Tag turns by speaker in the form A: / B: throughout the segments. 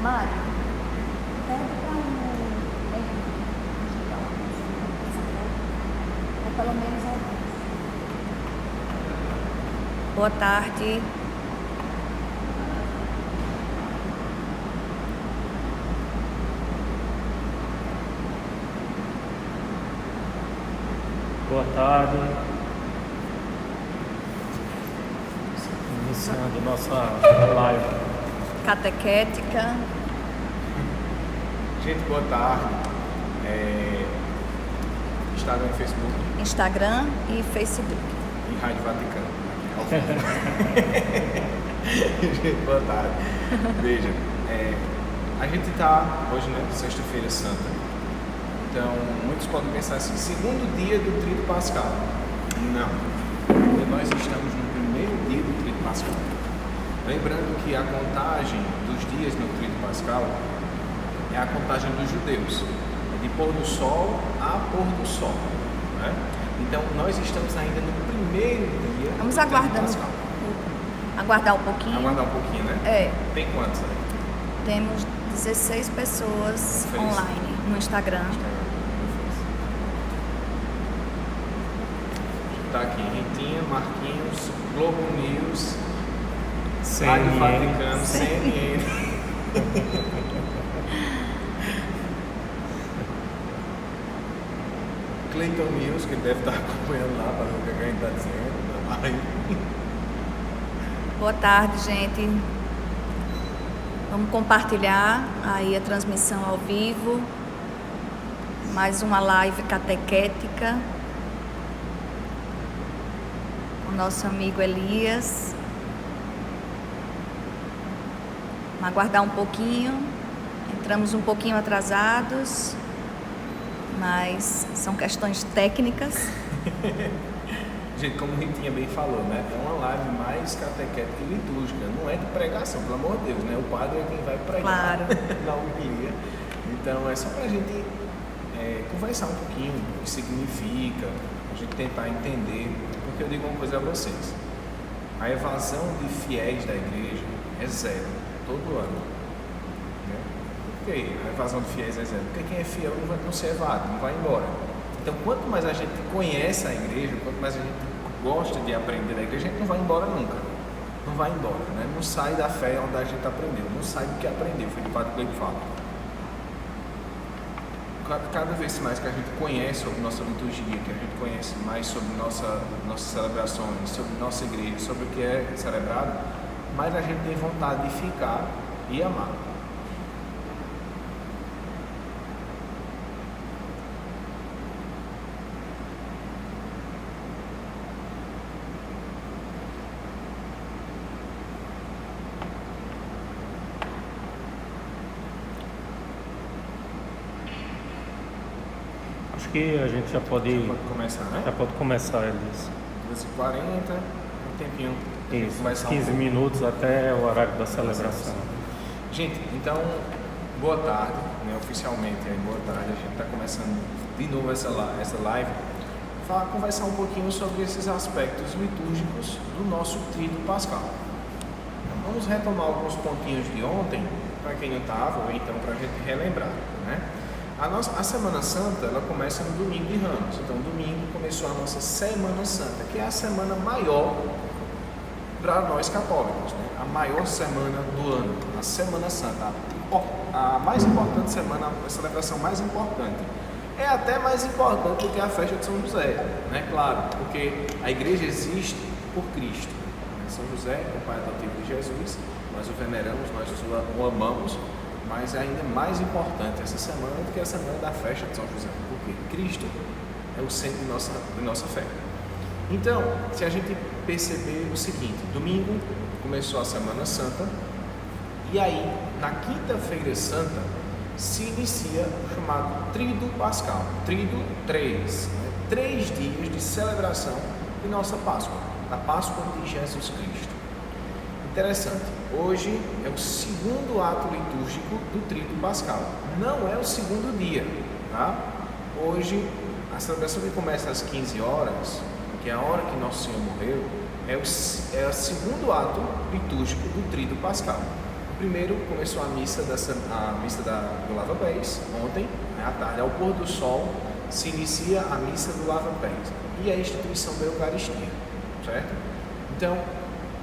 A: Mário, pede para ou pelo menos Boa tarde.
B: Boa tarde. Iniciando nossa live
A: Catequética.
C: Gente, boa tarde. Instagram e Facebook.
A: Instagram e Facebook.
C: E Rádio Vaticano. Gente, boa tarde. Veja, a gente está hoje, né, sexta-feira santa. Então, muitos podem pensar assim, segundo dia do Tríduo Pascal. Não. Nós estamos no primeiro dia do Tríduo Pascal. Lembrando que a contagem dos dias no Tríduo Pascal é a contagem dos judeus. É de pôr do sol a pôr do sol. Né? Então, nós estamos ainda no primeiro dia
A: Vamos
C: do
A: aguardando.
C: Tríduo Pascal.
A: Aguardar um pouquinho.
C: Aguardar um pouquinho, né?
A: É.
C: Tem quantos aí?
A: Temos 16 pessoas
C: Fez.
A: online no Instagram.
C: Tá aqui, Ritinha, Marquinhos, Globo News,
B: CNN.
C: Rádio Vaticano, CNN. Clayton News, que deve estar acompanhando lá para ver o que a gente está dizendo. Na live.
A: Boa tarde, gente. Vamos compartilhar aí a transmissão ao vivo. Mais uma live catequética. O nosso amigo Elias. Vamos aguardar um pouquinho. Entramos um pouquinho atrasados, mas são questões técnicas.
C: Gente, como o Ritinha bem falou, né? É uma live mais catequética e litúrgica, não é de pregação, pelo amor de Deus, né? O padre é quem vai pregar
A: Claro.
C: na homilia. Então é só pra gente conversar um pouquinho o que significa, a gente tentar entender, porque eu digo uma coisa a vocês, a evasão de fiéis da igreja é zero, todo ano. Né? Por que a evasão de fiéis é zero? Porque quem é fiel não se evade, não vai embora. Então, quanto mais a gente conhece a igreja, quanto mais a gente gosta de aprender da igreja, a gente não vai embora nunca. Não vai embora, né? Não sai da fé onde a gente aprendeu, não sai do que aprendeu, foi o Padre Cleiton fala. Cada vez mais que a gente conhece sobre nossa liturgia, que a gente conhece mais sobre nossas celebrações, sobre nossa igreja, sobre o que é celebrado, mais a gente tem vontade de ficar e amar.
B: Acho que a gente já pode
C: Começar, né?
B: Elias.
C: 12h40, um tempinho.
B: Isso,
C: Começar
B: 15 minutos até o horário da celebração.
C: Gente, então, boa tarde, né? Oficialmente aí, boa tarde. A gente está começando de novo essa live. Conversar um pouquinho sobre esses aspectos litúrgicos do nosso Tríduo Pascal. Então, vamos retomar alguns pontinhos de ontem, para quem não estava, ou então para a gente relembrar, né? A Semana Santa, ela começa no domingo de Ramos. Então, domingo começou a nossa Semana Santa, que é a semana maior para nós católicos, né? A maior semana do ano, a Semana Santa, a mais importante semana, a celebração mais importante. É até mais importante do que a festa de São José, né? Claro, porque a igreja existe por Cristo. São José é o pai adotivo de Jesus, nós o veneramos, nós o amamos, mas é ainda mais importante essa semana do que a semana da festa de São José, porque Cristo é o centro de nossa fé. Então, se a gente perceber o seguinte, domingo começou a Semana Santa, e aí, na quinta-feira santa, se inicia o chamado Tríduo Pascal, Tríduo 3, né? 3 dias de celebração de nossa Páscoa, da Páscoa de Jesus Cristo. Interessante, hoje é o segundo ato litúrgico do Tríduo Pascal, não é o segundo dia, tá? Hoje, a celebração que começa às 15 horas, que é a hora que Nosso Senhor morreu, é o segundo ato litúrgico do Tríduo Pascal. Primeiro começou a missa do lava-pés, ontem, à tarde, ao pôr do sol, se inicia a missa do lava-pés e a instituição da Eucaristia, certo? Então,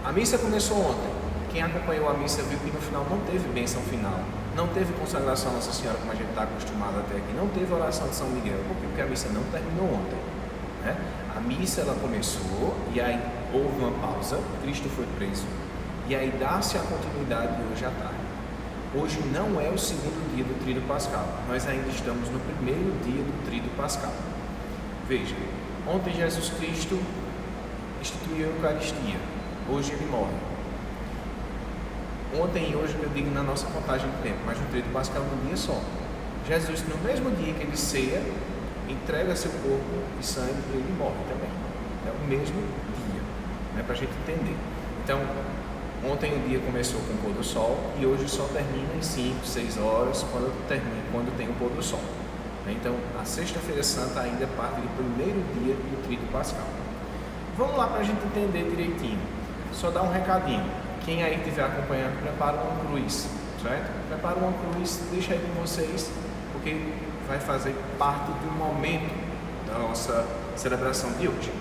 C: a missa começou ontem. Quem acompanhou a missa viu que no final não teve bênção final, não teve consagração a Nossa Senhora como a gente está acostumado até aqui, não teve oração de São Miguel, porque a missa não terminou ontem, né? A missa ela começou e aí houve uma pausa, Cristo foi preso, e aí dá-se a continuidade hoje à tarde. Hoje não é o segundo dia do Tríduo Pascal, nós ainda estamos no primeiro dia do Tríduo Pascal. Veja, ontem Jesus Cristo instituiu a Eucaristia, hoje ele morre. Ontem e hoje eu digo na nossa contagem de tempo, mas no Tríduo Pascal num dia só. Jesus, no mesmo dia que ele ceia, entrega seu corpo e sangue e ele morre também. É o mesmo dia, né, para a gente entender. Então, ontem o dia começou com o pôr do sol e hoje só termina em 5, 6 horas quando tem o pôr do sol. Então, a Sexta-feira Santa ainda é parte do primeiro dia do Tríduo Pascal. Vamos lá para a gente entender direitinho. Só dar um recadinho. Quem aí estiver acompanhando, prepara uma cruz, certo? Prepara uma cruz, deixa aí com vocês, porque vai fazer parte do momento da nossa celebração de hoje.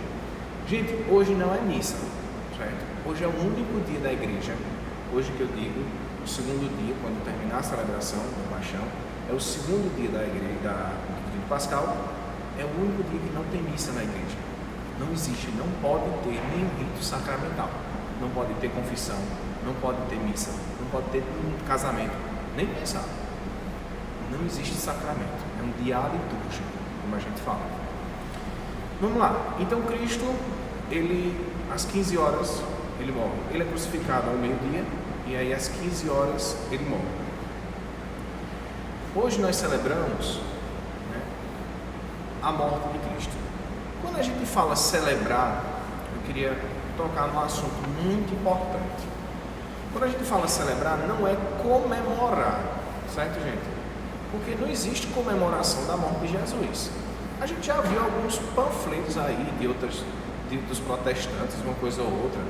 C: Gente, hoje não é missa, certo? Hoje é o único dia da igreja, hoje que eu digo, o segundo dia, quando terminar a celebração da Paixão, é o segundo dia da igreja, do Tríduo Pascal, é o único dia que não tem missa na igreja. Não existe, não pode ter nenhum rito sacramental, não pode ter confissão, não pode ter missa, não pode ter um casamento, nem pensar. Não existe sacramento, é um dia litúrgico, como a gente fala. Vamos lá, então Cristo, ele, às 15 horas, ele morre. Ele é crucificado ao meio-dia e aí às 15 horas ele morre. Hoje nós celebramos, né, a morte de Cristo. Quando a gente fala celebrar, eu queria tocar num assunto muito importante. Quando a gente fala celebrar, não é comemorar, certo, gente? Porque não existe comemoração da morte de Jesus. A gente já viu alguns panfletos aí dos protestantes, uma coisa ou outra.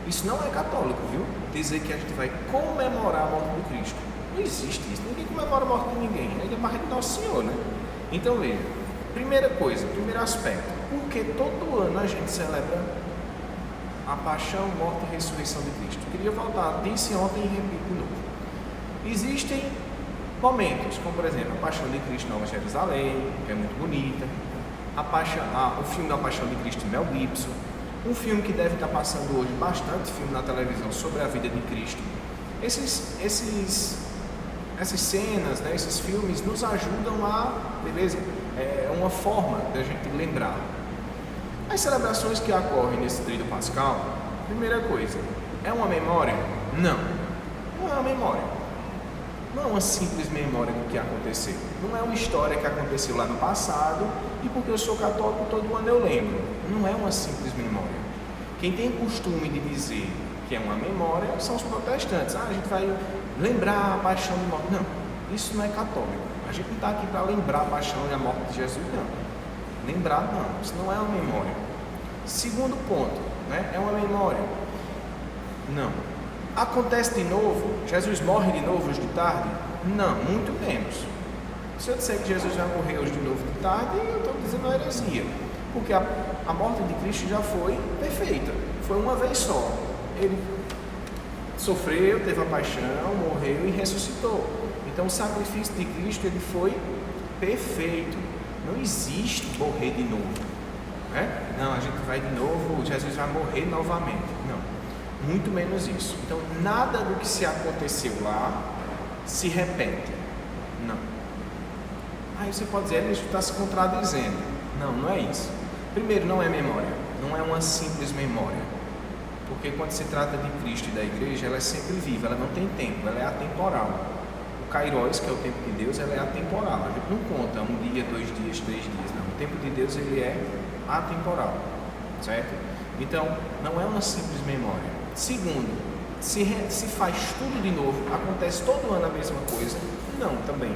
C: Isso não é católico, viu? Dizer que a gente vai comemorar a morte de Cristo. Não existe isso. Ninguém comemora a morte de ninguém. Ele é mais de Nosso Senhor, né? Então, veja. Primeira coisa, primeiro aspecto. Porque todo ano a gente celebra a paixão, morte e ressurreição de Cristo. Eu queria voltar, disse ontem e repito de novo. Existem momentos, como por exemplo, a Paixão de Cristo Nova Jerusalém, que é muito bonita, o filme da Paixão de Cristo de Mel Gibson, um filme que deve estar passando hoje bastante filme na televisão sobre a vida de Cristo. Essas cenas, né, esses filmes nos ajudam beleza? É uma forma da gente lembrar. As celebrações que ocorrem nesse Tríduo Pascal, primeira coisa, é uma memória? Não, não é uma memória. Não é uma simples memória do que aconteceu. Não é uma história que aconteceu lá no passado e porque eu sou católico todo ano eu lembro. Não é uma simples memória. Quem tem costume de dizer que é uma memória são os protestantes. A gente vai lembrar a paixão de morte. Não, isso não é católico. A gente não está aqui para lembrar a paixão e a morte de Jesus, não. Lembrar não, isso não é uma memória. Segundo ponto, né? É uma memória? Não. Acontece de novo? Jesus morre de novo hoje de tarde? Não, muito menos. Se eu disser que Jesus vai morrer hoje de novo de tarde, eu estou dizendo uma heresia. Porque a morte de Cristo já foi perfeita. Foi uma vez só. Ele sofreu, teve a paixão, morreu e ressuscitou. Então o sacrifício de Cristo ele foi perfeito. Não existe morrer de novo, né? Não, a gente vai de novo, Jesus vai morrer novamente. Não, muito menos isso. Então, nada do que se aconteceu lá se repete. Não. Aí você pode dizer, ele está se contradizendo. Não, não é isso. Primeiro, não é memória, não é uma simples memória. Porque quando se trata de Cristo e da igreja, ela é sempre viva, ela não tem tempo, ela é atemporal. Kairos, que é o tempo de Deus, ela é atemporal. A gente não conta 1 dia, 2 dias, 3 dias, não. O tempo de Deus, ele é atemporal, certo? Então, não é uma simples memória. Segundo, se faz tudo de novo, acontece todo ano a mesma coisa? Não, também.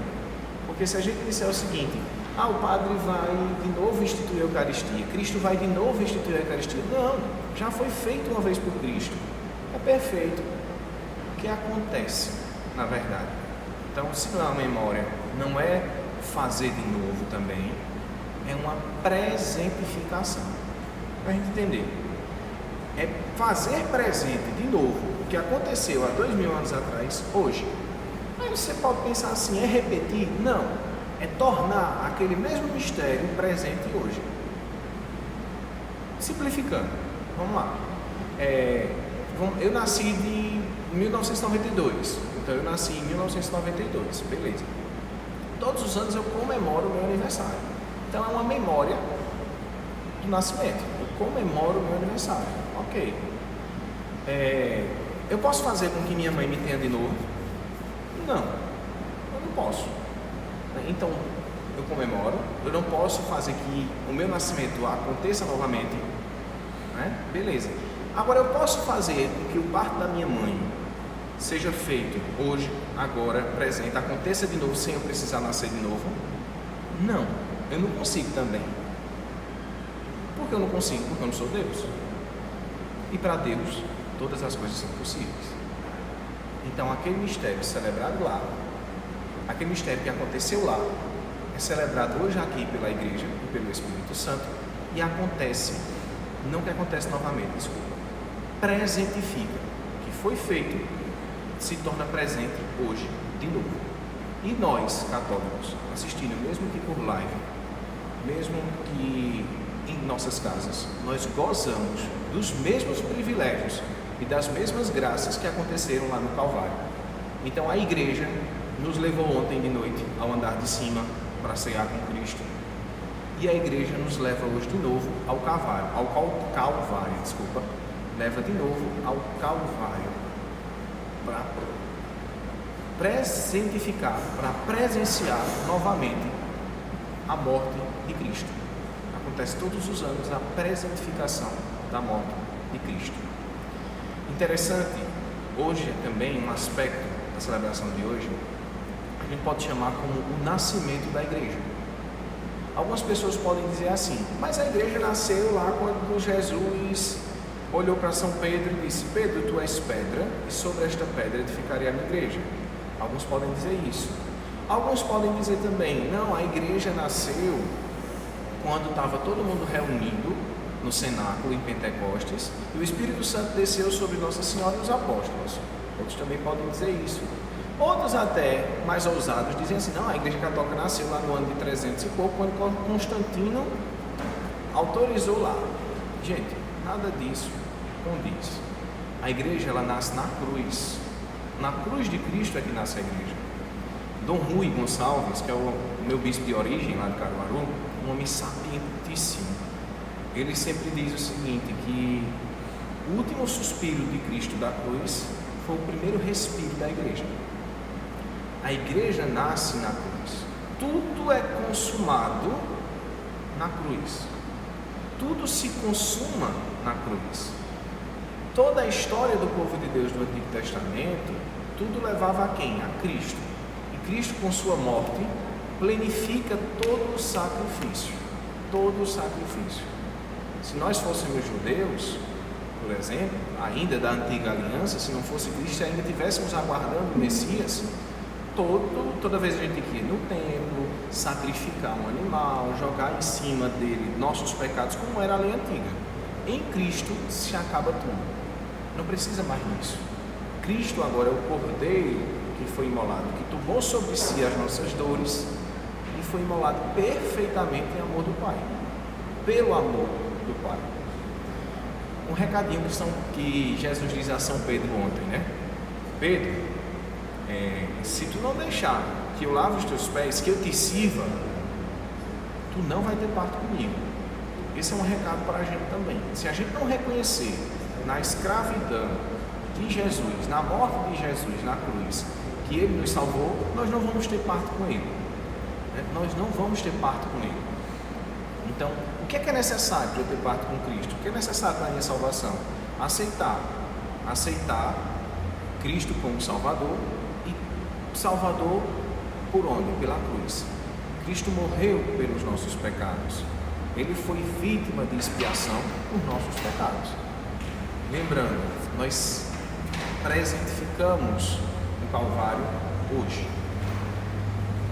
C: Porque se a gente disser o seguinte, o padre vai de novo instituir a Eucaristia, Cristo vai de novo instituir a Eucaristia. Não, já foi feito uma vez por Cristo. É perfeito. O que acontece? na verdade. Então, se não é uma memória, não é fazer de novo também, é uma presentificação. Para a gente entender, é fazer presente de novo o que aconteceu há 2000 anos atrás, hoje. Aí você pode pensar assim, é repetir? Não, é tornar aquele mesmo mistério presente hoje. Simplificando, vamos lá. Eu nasci em 1992, então eu nasci em 1992, beleza. Todos os anos eu comemoro o meu aniversário. Então é uma memória do nascimento. Eu comemoro o meu aniversário. Ok. Eu posso fazer com que minha mãe me tenha de novo? Não, eu não posso. Então eu comemoro. Eu não posso fazer que o meu nascimento aconteça novamente, né? Beleza. Agora eu posso fazer com que o parto da minha mãe seja feito hoje, agora, presente, aconteça de novo sem eu precisar nascer de novo? Não, eu não consigo também. Por que eu não consigo? Porque eu não sou Deus. E para Deus, todas as coisas são possíveis. Então, aquele mistério celebrado lá, aquele mistério que aconteceu lá, é celebrado hoje aqui pela Igreja e pelo Espírito Santo, e acontece, não que acontece novamente, desculpa, presentifica. O que foi feito se torna presente hoje de novo. E nós, católicos, assistindo, mesmo que por live, mesmo que em nossas casas, nós gozamos dos mesmos privilégios e das mesmas graças que aconteceram lá no Calvário. Então a igreja nos levou ontem de noite ao andar de cima para cear com Cristo, e a igreja nos leva hoje de novo ao Calvário, leva de novo ao Calvário para presentificar, para presenciar novamente a morte de Cristo. Acontece todos os anos a presentificação da morte de Cristo. Interessante, hoje também um aspecto da celebração de hoje, a gente pode chamar como o nascimento da igreja. Algumas pessoas podem dizer assim, mas a igreja nasceu lá quando Jesus olhou para São Pedro e disse: Pedro, tu és pedra, e sobre esta pedra edificarei a minha igreja. Alguns podem dizer isso. Alguns podem dizer também, não, a igreja nasceu quando estava todo mundo reunido no cenáculo em Pentecostes, e o Espírito Santo desceu sobre Nossa Senhora e os apóstolos. Outros também podem dizer isso. Outros até, mais ousados, dizem assim, não, a igreja católica nasceu lá no ano de 300 e pouco, quando Constantino autorizou lá. Gente, nada disso condiz. A igreja, ela nasce na cruz. Na cruz de Cristo é que nasce a igreja. Dom Rui Gonçalves, que é o meu bispo de origem lá de Caruaru, um homem sapientíssimo, ele sempre diz o seguinte, que o último suspiro de Cristo da cruz foi o primeiro respiro da igreja. A igreja nasce na cruz. Tudo é consumado na cruz. Tudo se consuma na cruz. Toda a história do povo de Deus do Antigo Testamento, tudo levava a quem? A Cristo. E Cristo, com sua morte, plenifica todo o sacrifício. Todo o sacrifício. Se nós fôssemos judeus, por exemplo, ainda da antiga aliança, se não fosse Cristo, ainda estivéssemos aguardando o Messias, toda vez a gente ia no templo, sacrificar um animal, jogar em cima dele nossos pecados, como era a lei antiga. Em Cristo se acaba tudo. Não precisa mais disso. Cristo agora é o Cordeiro que foi imolado, que tomou sobre si as nossas dores e foi imolado perfeitamente em amor do Pai. Pelo amor do Pai. Um recadinho que Jesus diz a São Pedro ontem, né? Pedro, se tu não deixar que eu lave os teus pés, que eu te sirva, tu não vai ter parte comigo. Esse é um recado para a gente também. Se a gente não reconhecer na escravidão de Jesus, na morte de Jesus na cruz, que Ele nos salvou, nós não vamos ter parte com Ele. Nós não vamos ter parte com Ele. Então, o que é necessário para eu ter parte com Cristo? O que é necessário para a minha salvação? Aceitar Cristo como Salvador. E Salvador por onde? Pela cruz. Cristo morreu pelos nossos pecados. Ele foi vítima de expiação por nossos pecados. Lembrando, nós presentificamos no Calvário hoje.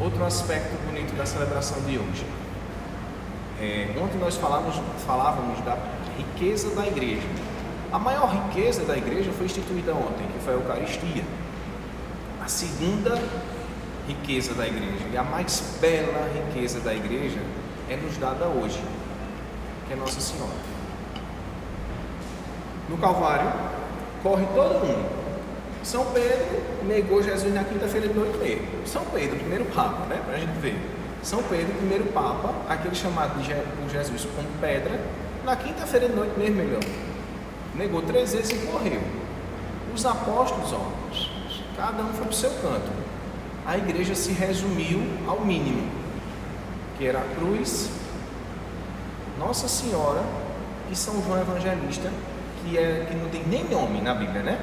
C: Outro aspecto bonito da celebração de hoje. Ontem nós falávamos da riqueza da igreja. A maior riqueza da igreja foi instituída ontem, que foi a Eucaristia. A segunda riqueza da igreja e a mais bela riqueza da igreja é nos dada hoje, que é Nossa Senhora. No Calvário corre todo mundo. São Pedro negou Jesus na quinta-feira de noite mesmo. São Pedro, primeiro Papa, né? Para a gente ver. São Pedro, primeiro Papa, aquele chamado por Jesus como pedra, na quinta-feira de noite mesmo, melhor. Negou 3 vezes e morreu. Os apóstolos, ó, cada um foi para o seu canto. A igreja se resumiu ao mínimo, que era a cruz, Nossa Senhora e São João Evangelista, que não tem nem nome na Bíblia, né?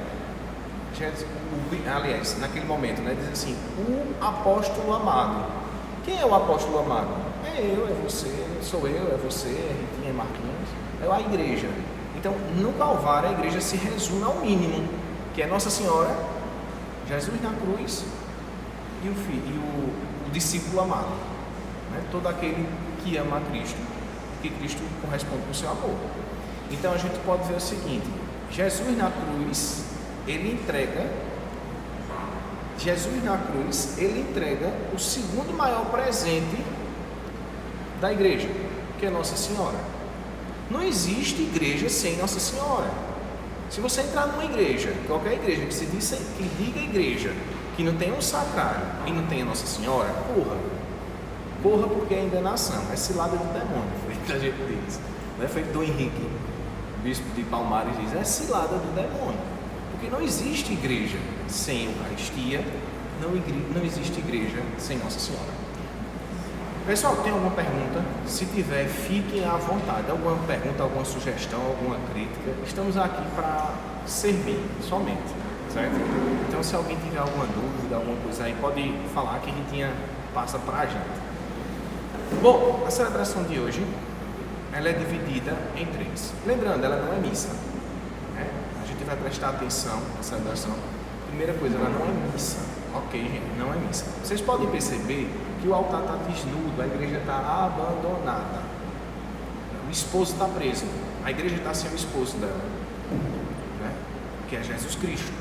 C: Aliás, naquele momento, né, diz assim, o apóstolo amado. Quem é o apóstolo amado? É eu, é você, sou eu, é você, é Ritinha, é Marquinhos, é a igreja. Então, no Calvário, a igreja se resume ao mínimo, que é Nossa Senhora, Jesus na cruz e o discípulo amado, né? Todo aquele que ama a Cristo, que Cristo corresponde com o seu amor. Então, a gente pode ver o seguinte, Jesus na cruz, ele entrega o segundo maior presente da igreja, que é Nossa Senhora. Não existe igreja sem Nossa Senhora. Se você entrar numa igreja, qualquer igreja que diga igreja, que não tem um sacrário e não tem a Nossa Senhora, corra porque é enganação, é cilada do demônio, foi que a gente diz. Não é feito do Henrique, bispo de Palmares, diz, é cilada do demônio. Porque não existe igreja sem Eucaristia, não existe igreja sem Nossa Senhora. Pessoal, tem alguma pergunta? Se tiver, fiquem à vontade. Alguma pergunta, alguma sugestão, alguma crítica? Estamos aqui para servir somente, certo? Então, se alguém tiver alguma dúvida, alguma coisa aí, pode falar que a Ritinha passa para a gente. Bom, a celebração de hoje, ela é dividida em 3. Lembrando, ela não é missa. A gente vai prestar atenção na celebração. Primeira coisa, ela não é missa. Ok, gente, não é missa. Vocês podem perceber que o altar está desnudo, a igreja está abandonada. O esposo está preso. A igreja está sem o esposo dela, né? Que é Jesus Cristo.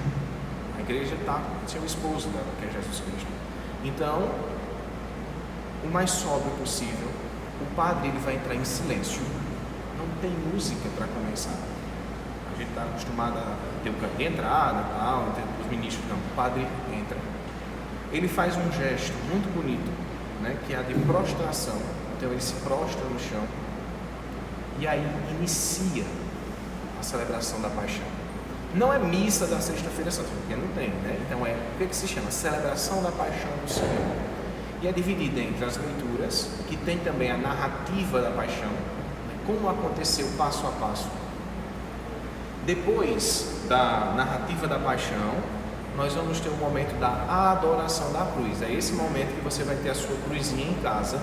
C: A igreja está sem o esposo dela, que é Jesus Cristo. Então, o mais sóbrio possível, o padre ele vai entrar em silêncio. Não tem música para começar. A gente está acostumado a ter o canto de entrada, tal, os ministros não. O padre entra. Ele faz um gesto muito bonito, né, que é a de prostração. Então ele se prostra no chão e aí inicia a celebração da paixão. Não é missa da sexta-feira santa, porque não tem, né? Então o que se chama? Celebração da paixão do Senhor. E é dividida entre as leituras, que tem também a narrativa da paixão, como aconteceu passo a passo. Depois da narrativa da paixão, nós vamos ter o momento da adoração da cruz. É esse momento que você vai ter a sua cruzinha em casa,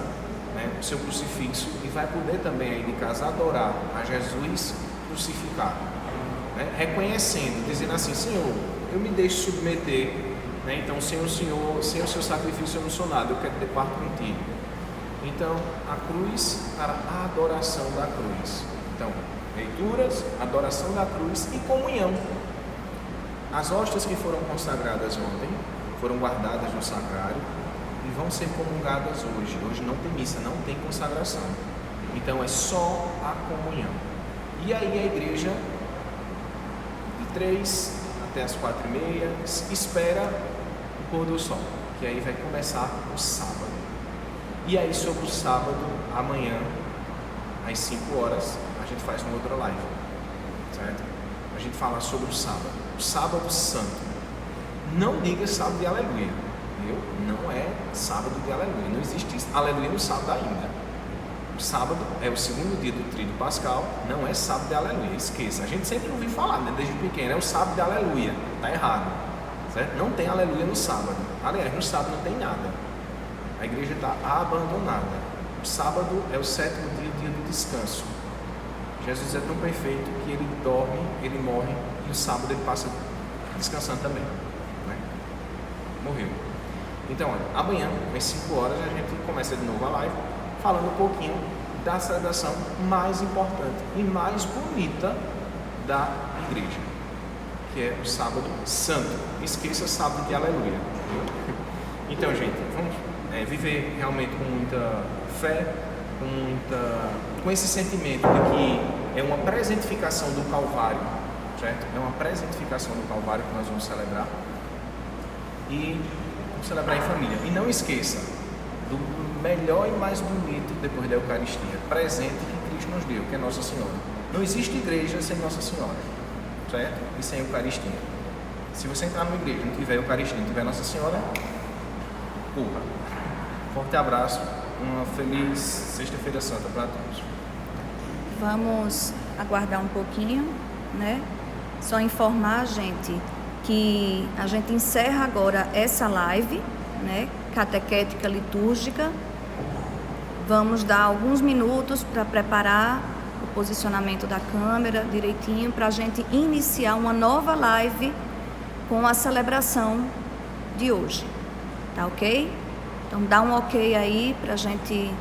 C: né, o seu crucifixo, e vai poder também aí de casa adorar a Jesus crucificado, né, reconhecendo, dizendo assim, Senhor, eu me deixo submeter, né, então sem o seu sacrifício eu não sou nada, eu quero ter parte contigo. Então, a cruz para a adoração da cruz. Então, leituras, adoração da cruz e comunhão. As hóstias que foram consagradas ontem foram guardadas no sacrário e vão ser comungadas hoje. Hoje não tem missa, não tem consagração. Então é só a comunhão. E aí a igreja, de 3 até as 4h30, espera o pôr do sol, que aí vai começar o sábado. E aí sobre o sábado, amanhã, às 5 horas, a gente faz uma outra live, certo? A gente fala sobre o sábado santo. Não diga sábado de aleluia, viu? Não é sábado de aleluia, não existe aleluia no sábado ainda. O sábado é o segundo dia do tríduo pascal, não é sábado de aleluia, esqueça. A gente sempre ouviu falar, né? Desde pequeno, é o sábado de aleluia, tá errado, certo? Não tem aleluia no sábado. Aliás, no sábado não tem nada. A igreja está abandonada. O sábado é o 7º dia, o dia do descanso. Jesus é tão perfeito que ele dorme, ele morre, e o sábado ele passa descansando também, né? Então, olha, amanhã, às 5 horas, a gente começa de novo a live, falando um pouquinho da celebração mais importante e mais bonita da igreja, que é o Sábado Santo. Esqueça sábado de aleluia. Então, gente, vamos viver realmente com muita fé, com esse sentimento de que é uma presentificação do Calvário, certo? É uma presentificação do Calvário que nós vamos celebrar e vamos celebrar em família. E não esqueça do melhor e mais bonito depois da Eucaristia, presente que Cristo nos deu, que é Nossa Senhora. Não existe igreja sem Nossa Senhora, certo? E sem Eucaristia. Se você entrar numa igreja e não tiver Eucaristia, não tiver Nossa Senhora, porra. Forte abraço, uma feliz Sexta-feira Santa para todos.
A: Vamos aguardar um pouquinho, né? Só informar, gente, que a gente encerra agora essa live, né? Catequética litúrgica. Vamos dar alguns minutos para preparar o posicionamento da câmera direitinho, para a gente iniciar uma nova live com a celebração de hoje, tá ok? Então dá um ok aí para a gente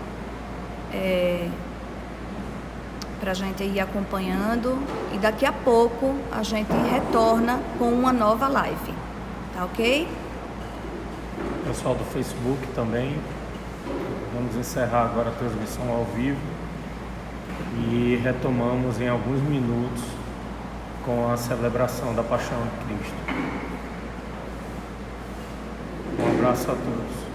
A: ir acompanhando e daqui a pouco a gente retorna com uma nova live, tá ok?
B: Pessoal do Facebook também, vamos encerrar agora a transmissão ao vivo e retomamos em alguns minutos com a celebração da Paixão de Cristo. Um abraço a todos.